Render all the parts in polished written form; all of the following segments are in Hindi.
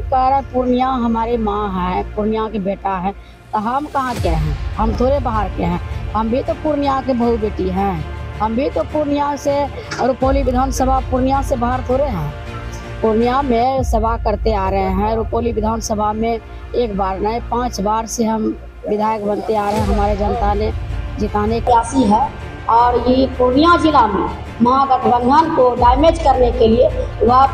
कह रहे पूर्णिया हमारी माँ है, पूर्णिया के बेटा है, तो हम कहाँ के हैं? हम थोड़े बाहर के हैं, हम भी तो पूर्णिया के बहू बेटी हैं। हम भी तो पूर्णिया से रुपौली विधानसभा पूर्णिया से बाहर थोड़े हैं। पूर्णिया में सभा करते आ रहे हैं। रुपौली विधानसभा में एक बार नहीं 5 बार से हम विधायक बनते आ रहे हैं। हमारे जनता ने जिताने की आसी है। और ये पूर्णिया जिला में महागठबंधन को डैमेज करने के लिए वह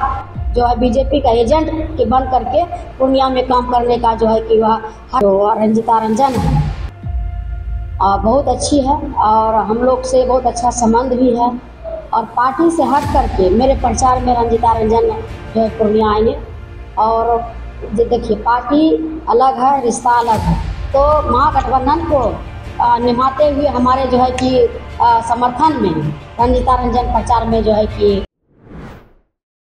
जो है बीजेपी का एजेंट के बन करके पूर्णिया में काम करने का जो है कि वह रंजिता रंजन है और बहुत अच्छी है और हम लोग से बहुत अच्छा संबंध भी है। और पार्टी से हट करके मेरे प्रचार में रंजिता रंजन जो है पूर्णिया आएंगे। और देखिए पार्टी अलग है, रिश्ता अलग है, तो महागठबंधन को निभाते हुए हमारे जो है कि समर्थन में रंजिता रंजन प्रचार में जो है कि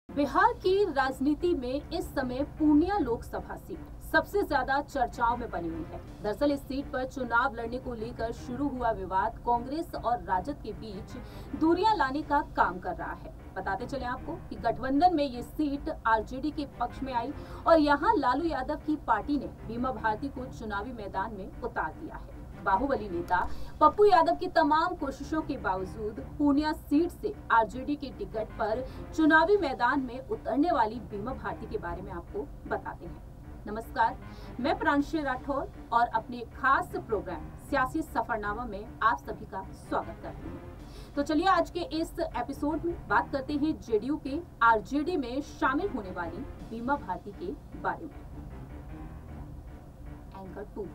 बिहार की राजनीति में इस समय पूर्णिया लोकसभा सीट सबसे ज्यादा चर्चाओं में बनी हुई है। दरअसल इस सीट पर चुनाव लड़ने को लेकर शुरू हुआ विवाद कांग्रेस और राजद के बीच दूरियां लाने का काम कर रहा है। बताते चले आपको कि गठबंधन में ये सीट आरजेडी के पक्ष में आई और यहाँ लालू यादव की पार्टी ने बीमा भारती को चुनावी मैदान में उतार दिया है। बाहुबली नेता पप्पू यादव की तमाम कोशिशों के बावजूद पूर्णिया सीट से आरजेडी के टिकट पर चुनावी मैदान में उतरने वाली बीमा भारती के बारे में आपको बताते हैं। नमस्कार, मैं प्रांशु राठौर और अपने खास प्रोग्राम सियासी सफरनामा में आप सभी का स्वागत करती हूँ। तो चलिए आज के इस एपिसोड में बात करते हैं जेडीयू के आरजेडी में शामिल होने वाली बीमा भारती के बारे में। एंकर 2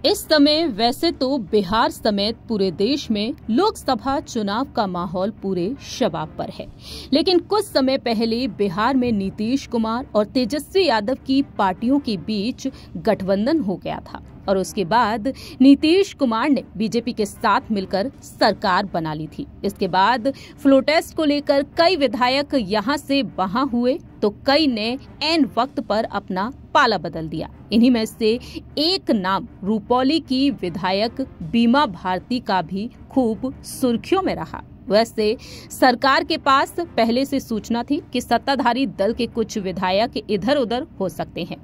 इस समय वैसे तो बिहार समेत पूरे देश में लोकसभा चुनाव का माहौल पूरे शबाब पर है, लेकिन कुछ समय पहले बिहार में नीतीश कुमार और तेजस्वी यादव की पार्टियों के बीच गठबंधन हो गया था और उसके बाद नीतीश कुमार ने बीजेपी के साथ मिलकर सरकार बना ली थी। इसके बाद फ्लो टेस्ट को लेकर कई विधायक यहां से वहां हुए तो कई ने ऐन वक्त पर अपना पाला बदल दिया। इन्हीं में से एक नाम रुपौली की विधायक बीमा भारती का भी खूब सुर्खियों में रहा। वैसे सरकार के पास पहले से सूचना थी कि सत्ताधारी दल के कुछ विधायक इधर उधर हो सकते हैं।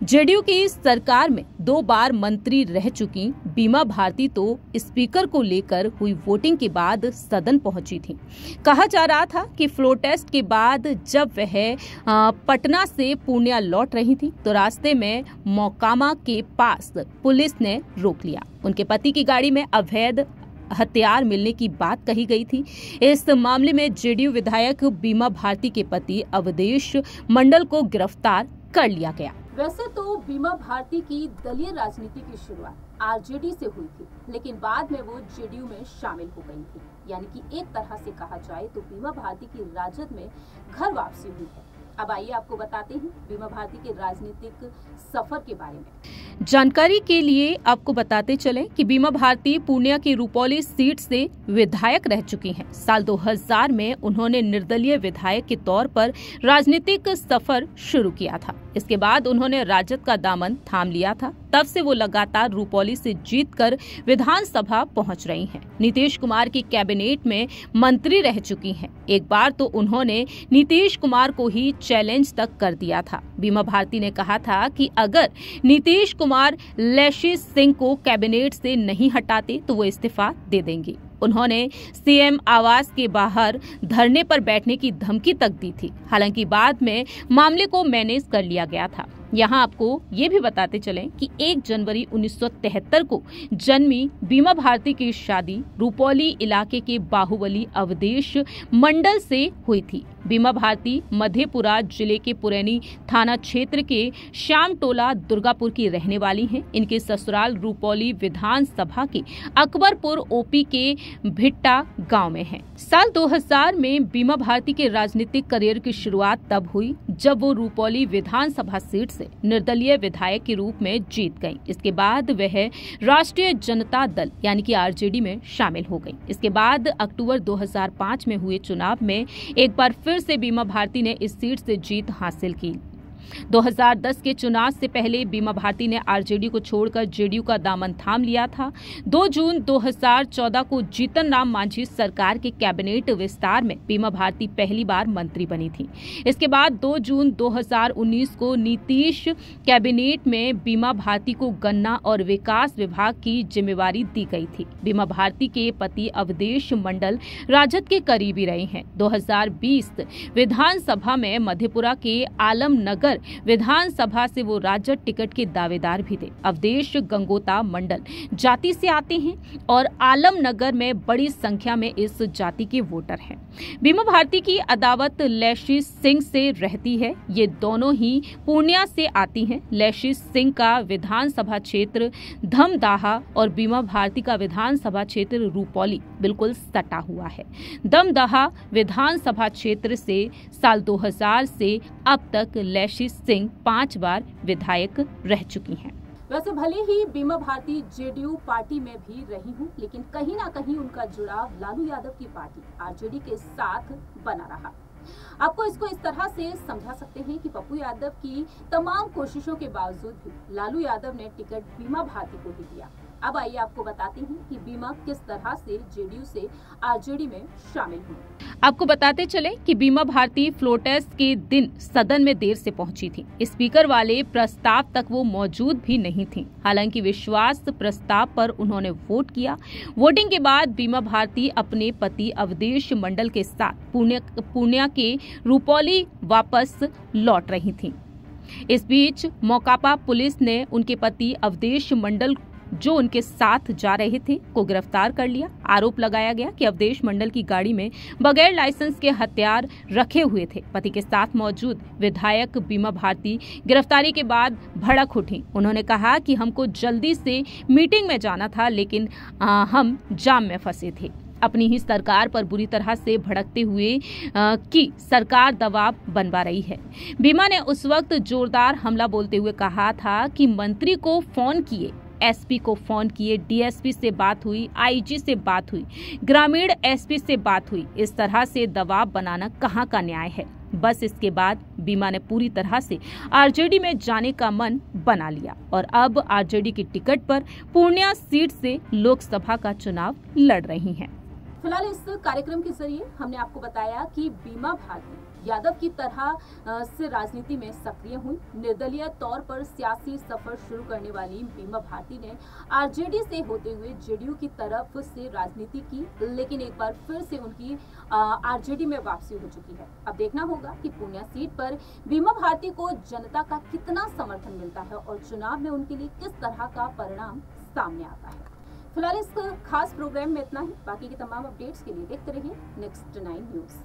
जेडीयू की सरकार में 2 बार मंत्री रह चुकी बीमा भारती तो स्पीकर को लेकर हुई वोटिंग के बाद सदन पहुंची थी। कहा जा रहा था कि फ्लो टेस्ट के बाद जब वह पटना से पूर्णिया लौट रही थी तो रास्ते में मोकामा के पास पुलिस ने रोक लिया। उनके पति की गाड़ी में अवैध हथियार मिलने की बात कही गई थी। इस मामले में जेडीयू विधायक बीमा भारती के पति अवधेश मंडल को गिरफ्तार कर लिया गया। वैसे तो बीमा भारती की दलीय राजनीति की शुरुआत आरजेडी से हुई थी, लेकिन बाद में वो जेडीयू में शामिल हो गई थी। यानी कि एक तरह से कहा जाए तो बीमा भारती की राजद में घर वापसी हुई है। अब आइए आपको बताते हैं बीमा भारती के राजनीतिक सफर के बारे में। जानकारी के लिए आपको बताते चलें कि बीमा भारती पूर्णिया की रुपौली सीट से विधायक रह चुकी हैं। साल 2000 में उन्होंने निर्दलीय विधायक के तौर पर राजनीतिक सफर शुरू किया था। इसके बाद उन्होंने राजद का दामन थाम लिया था। तब से वो लगातार रुपौली से जीतकर विधानसभा पहुंच रही हैं। नीतीश कुमार की कैबिनेट में मंत्री रह चुकी हैं। एक बार तो उन्होंने नीतीश कुमार को ही चैलेंज तक कर दिया था। बीमा भारती ने कहा था कि अगर नीतीश कुमार लेशी सिंह को कैबिनेट से नहीं हटाते तो वो इस्तीफा दे देंगे। उन्होंने सीएम आवास के बाहर धरने पर बैठने की धमकी तक दी थी। हालांकि बाद में मामले को मैनेज कर लिया गया था। यहाँ आपको ये भी बताते चलें कि 1 जनवरी 1973 को जन्मी बीमा भारती की शादी रुपौली इलाके के बाहुबली अवधेश मंडल से हुई थी। बीमा भारती मधेपुरा जिले के पुरैनी थाना क्षेत्र के श्याम टोला दुर्गापुर की रहने वाली हैं। इनके ससुराल रुपौली विधानसभा के अकबरपुर ओपी के भिट्टा गांव में है। साल 2000 में बीमा भारती के राजनीतिक करियर की शुरुआत तब हुई जब वो रुपौली विधानसभा सीट से निर्दलीय विधायक के रूप में जीत गईं। इसके बाद वह राष्ट्रीय जनता दल यानी कि आरजेडी में शामिल हो गईं। इसके बाद अक्टूबर 2005 में हुए चुनाव में एक बार फिर से बीमा भारती ने इस सीट से जीत हासिल की। 2010 के चुनाव से पहले बीमा भारती ने आरजेडी को छोड़कर जेडीयू का दामन थाम लिया था। 2 जून 2014 को जीतन राम मांझी सरकार के कैबिनेट विस्तार में बीमा भारती पहली बार मंत्री बनी थी। इसके बाद 2 जून 2019 को नीतीश कैबिनेट में बीमा भारती को गन्ना और विकास विभाग की जिम्मेवारी दी गई थी। बीमा भारती के पति अवधेश मंडल राजद के करीबी रहे हैं। 2020 विधानसभा में मधेपुरा के आलमनगर विधानसभा से वो राजद टिकट के दावेदार भी थे। अवधेश गंगोता मंडल जाति से आते हैं और आलमनगर में बड़ी संख्या में इस जाति के वोटर हैं। बीमा भारती की अदावत लैशी सिंह से रहती है। ये दोनों ही पूर्णिया से आती हैं। लैशी सिंह का विधानसभा क्षेत्र धमदाहा और बीमा भारती का विधानसभा क्षेत्र रूपौली बिल्कुल सटा हुआ है। दमदाहा विधानसभा क्षेत्र से साल 2000 से अब तक लैशी सिंह 5 बार विधायक रह चुकी हैं। वैसे भले ही बीमा भारती जेडीयू पार्टी में भी रही हूँ, लेकिन कहीं ना कहीं उनका जुड़ाव लालू यादव की पार्टी आरजेडी के साथ बना रहा। आपको इसको इस तरह से समझा सकते हैं कि पप्पू यादव की तमाम कोशिशों के बावजूद भी लालू यादव ने टिकट बीमा भारती को ही दिया। अब आइए आपको बताती हूँ कि बीमा किस तरह से जेडीयू से आरजेडी में शामिल हुई। आपको बताते चले कि बीमा भारती फ्लोर टेस्ट के दिन सदन में देर से पहुंची थी। स्पीकर वाले प्रस्ताव तक वो मौजूद भी नहीं थी। हालांकि विश्वास प्रस्ताव पर उन्होंने वोट किया। वोटिंग के बाद बीमा भारती अपने पति अवधेश मंडल के साथ पूर्णिया के रूपौली वापस लौट रही थी। इस बीच मौकापा पुलिस ने उनके पति अवधेश मंडल जो उनके साथ जा रहे थे को गिरफ्तार कर लिया। आरोप लगाया गया कि अवधेश मंडल की गाड़ी में बगैर लाइसेंस के हथियार रखे हुए थे। पति के साथ मौजूद विधायक बीमा भारती गिरफ्तारी के बाद भड़क उठी। उन्होंने कहा कि हमको जल्दी से मीटिंग में जाना था, लेकिन हम जाम में फंसे थे। अपनी ही सरकार पर बुरी तरह से भड़कते हुए कि सरकार दबाव बनवा रही है। बीमा ने उस वक्त जोरदार हमला बोलते हुए कहा था कि मंत्री को फोन किए, एसपी को फोन किए, डीएसपी से बात हुई, आईजी से बात हुई, ग्रामीण एसपी से बात हुई। इस तरह से दबाव बनाना कहाँ का न्याय है। बस इसके बाद बीमा ने पूरी तरह से आरजेडी में जाने का मन बना लिया और अब आरजेडी की टिकट पर पूर्णिया सीट से लोकसभा का चुनाव लड़ रही हैं। फिलहाल इस कार्यक्रम के जरिए हमने आपको बताया कि बीमा भारती यादव की तरह से राजनीति में सक्रिय हुई। निर्दलीय तौर पर सियासी सफर शुरू करने वाली बीमा भारती ने आरजेडी से होते हुए जेडीयू की तरफ से राजनीति की, लेकिन एक बार फिर से उनकी आरजेडी में वापसी हो चुकी है। अब देखना होगा कि पूर्णिया सीट पर बीमा भारती को जनता का कितना समर्थन मिलता है और चुनाव में उनके लिए किस तरह का परिणाम सामने आता है। फिलहाल इस खास प्रोग्राम में इतना ही। बाकी के तमाम अपडेट्स के लिए देखते रहिए नेक्स्ट 9 न्यूज।